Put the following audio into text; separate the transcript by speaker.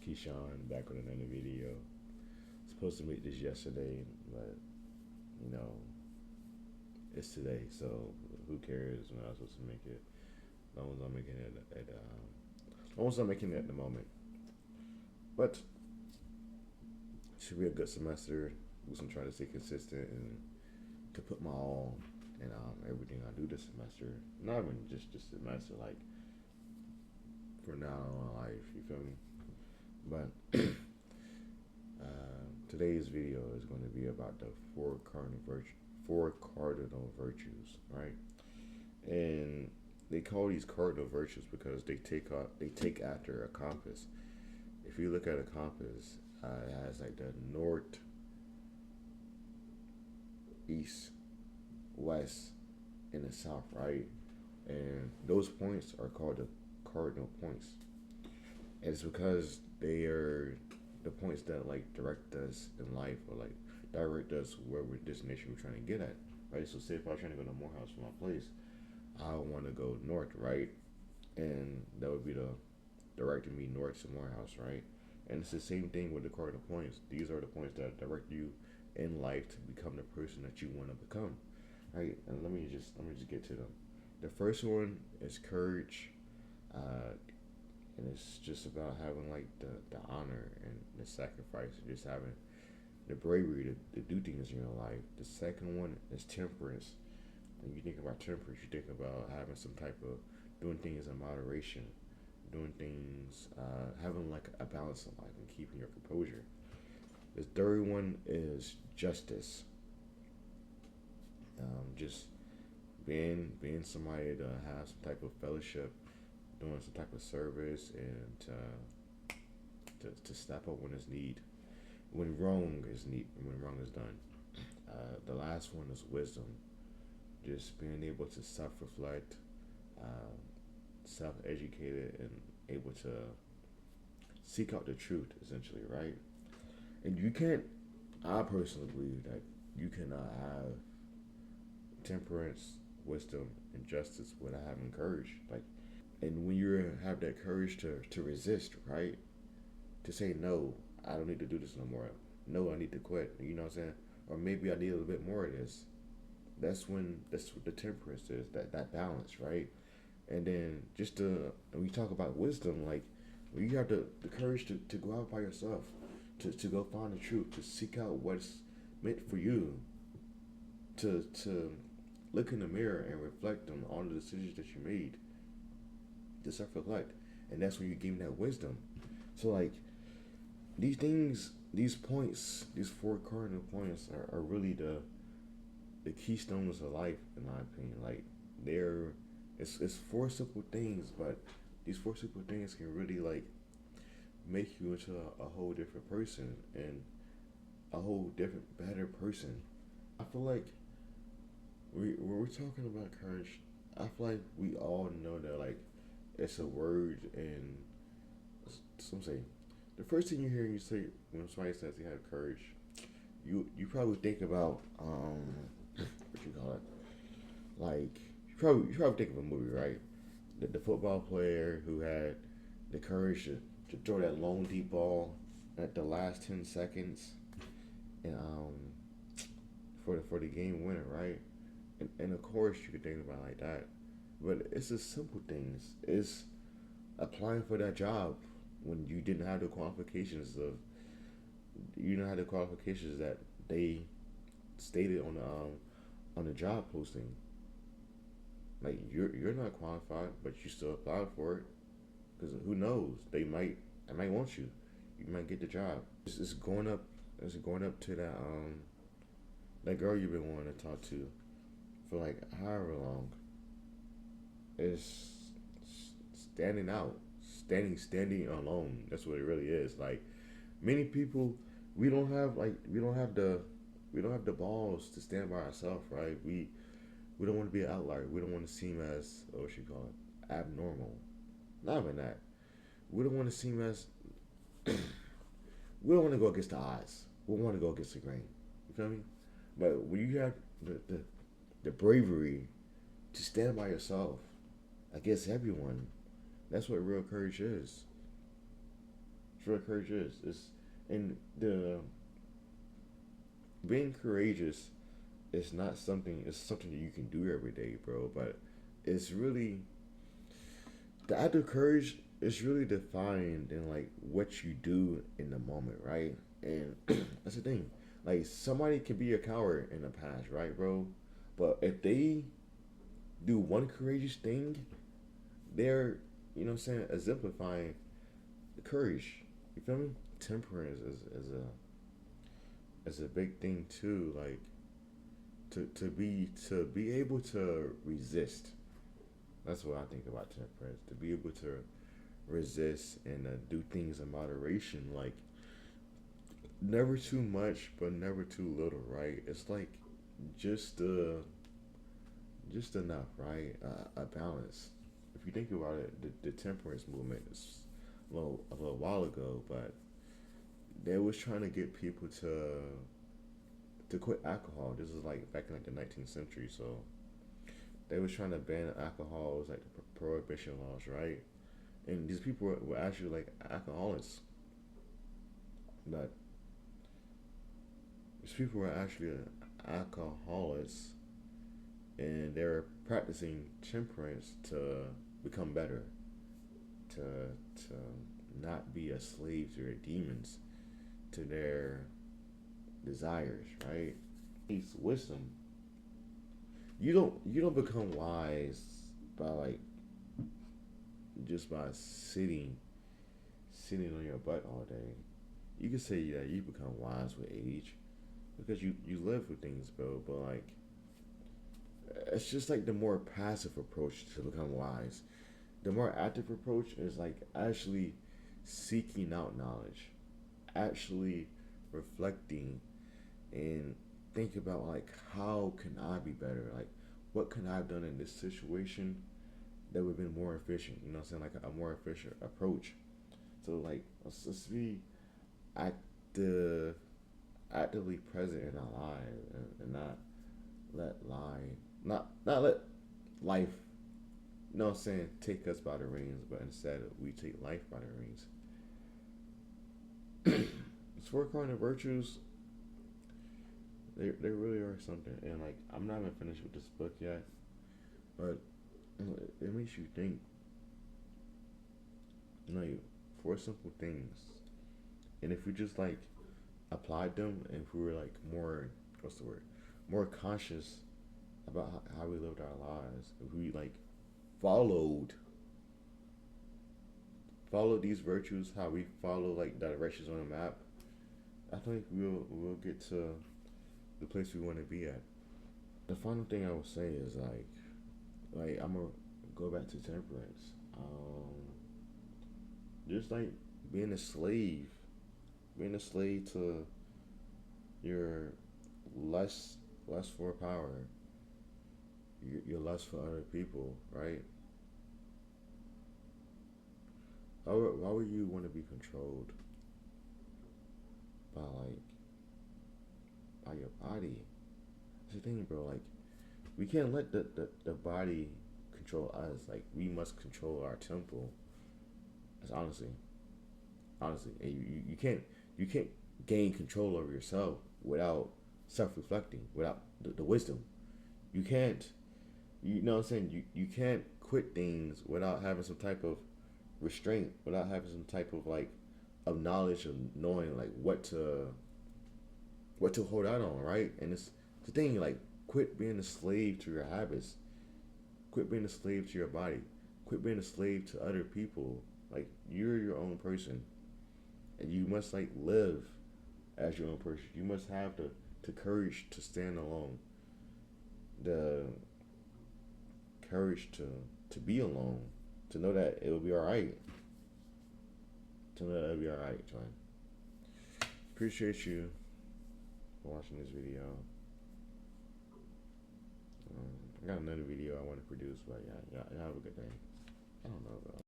Speaker 1: Keyshawn back with another video. Supposed to make this yesterday, but you know it's today, so who cares when I was supposed to make it? As long as I'm making it as long as I'm making it at the moment. But it should be a good semester. I'm trying to stay consistent and to put my all in everything I do this semester. Not even just this semester, like for now in life. You feel me? But today's video is going to be about the four cardinal virtues, right? And they call these cardinal virtues because they take after a compass. If you look at a compass, it has like the north, east, west, and the south, right? And those points are called the cardinal points. And it's because they are the points that like direct us in life, or like direct us where we're destination we're trying to get at, right? So say if I was trying to go to Morehouse from my place, I want to go north, right? And that would be the directing me north to Morehouse, right? And it's the same thing with the cardinal points. These are the points that direct you in life to become the person that you want to become, right? And let me just get to them. The first one is courage, and it's just about having like the honor and the sacrifice, and just having the bravery to do things in your life. The second one is temperance. When you think about temperance, you think about having some type of doing things in moderation, doing things, having like a balance in life and keeping your composure. The third one is justice. Just being somebody to have some type of fellowship, doing some type of service, and to step up when it's need, when wrong is need, when wrong is done. The last one is wisdom. Just being able to self-reflect, uh, self-educated, and able to seek out the truth, essentially, right? And you can't. I personally believe that you cannot have temperance, wisdom, and justice without having courage. Like, and when you have that courage to resist, right? To say no, I don't need to do this no more. No, I need to quit. You know what I'm saying? Or maybe I need a little bit more of this. That's what the temperance is. That balance, right? And then just when we talk about wisdom, like when you have the courage to go out by yourself, to go find the truth, to seek out what's meant for you, to look in the mirror and reflect on all the decisions that you made, to self-reflect, and that's when you gain that wisdom. So like these things, these points, these four cardinal points are really the keystones of life, in my opinion. Like they're it's four simple things, but these four simple things can really like make you into a whole different person, and a whole different, better person. I feel like when we're talking about courage, I feel like we all know that like it's a word, and some say the first thing you hear you say when somebody says they have courage, you probably think about what you call it, like you probably think of a movie, right? The football player who had the courage to throw that long deep ball at the last 10 seconds, and for the game winner, right? And of course you could think about it like that, but it's the simple things. It's applying for that job when you didn't have the qualifications of you didn't have the qualifications that they stated on the job posting. Like you're not qualified, but you still apply for it because who knows, they might want you. You might get the job. It's going up. It's going up to that girl you've been wanting to talk to for like however long. It's standing out, standing alone. That's what it really is. Like many people, we don't have the balls to stand by ourselves, right? We don't want to be an outlier. We don't want to seem as what you call it, abnormal. Not even that. We don't want to seem as we don't want to go against the odds. We want to go against the grain. You feel me? But when you have the bravery to stand by yourself against everyone, that's what real courage is. That's what courage is. It's and the being courageous is not something. It's something that you can do every day, bro. But it's really the act of courage is really defined in like what you do in the moment, right? And that's the thing. Like somebody can be a coward in the past, right, bro? But if they do one courageous thing, they're exemplifying courage. You feel me? Temperance is a big thing too. Like to be able to resist. That's what I think about temperance. To be able to resist and do things in moderation. Like never too much, but never too little. Right? It's like just just enough. Right? A balance. If you think about it, the temperance movement is a little while ago, but they was trying to get people to quit alcohol. This is like back in like the 19th century, so they was trying to ban alcohol. It was like the prohibition laws, right? And these people were actually like alcoholics, but these people were actually alcoholics, and they're practicing temperance to become better, to to not be a slave to their demons, to their desires, right? It's wisdom. You don't become wise by like just by sitting on your butt all day. You can say that you become wise with age because you live with things, bro. But like it's just like the more passive approach to become wise. The more active approach is like actually seeking out knowledge, actually reflecting and think about like how can I be better? Like what can I have done in this situation that would have been more efficient? You know what I'm saying? Like a more efficient approach. So like let's be active, actively present in our lives and not let lie, not let life. You know what I'm saying? Take us by the reins, but instead we take life by the reins. It's four cardinal virtues. They really are something, and like I'm not even finished with this book yet, but it makes you think. Like four simple things, and if we just like applied them, and if we were like more, what's the word, more conscious about how we lived our lives, if we like followed followed these virtues, how we follow like directions on a map, I think we'll get to the place we want to be at. The final thing I will say is like I'm gonna go back to temperance. Just like being a slave, being a slave to your lust for power, your lust for other people, right? Why would you want to be controlled by by your body? That's the thing, bro. Like we can't let the body control us. Like we must control our temple. That's honestly, and you can't gain control over yourself without self-reflecting, without the wisdom. You can't, you know what I'm saying? You can't quit things without having some type of restraint, without having some type of like of knowledge of knowing like what to hold out on, right? And it's the thing, like quit being a slave to your habits, quit being a slave to your body, quit being a slave to other people. Like you're your own person, and you must like live as your own person. You must have the courage to stand alone, the courage to be alone, to know that it will be all right, to know that it'll be all right, John. Appreciate you for watching this video. I got another video I want to produce, but yeah, have a good day. I don't know, bro.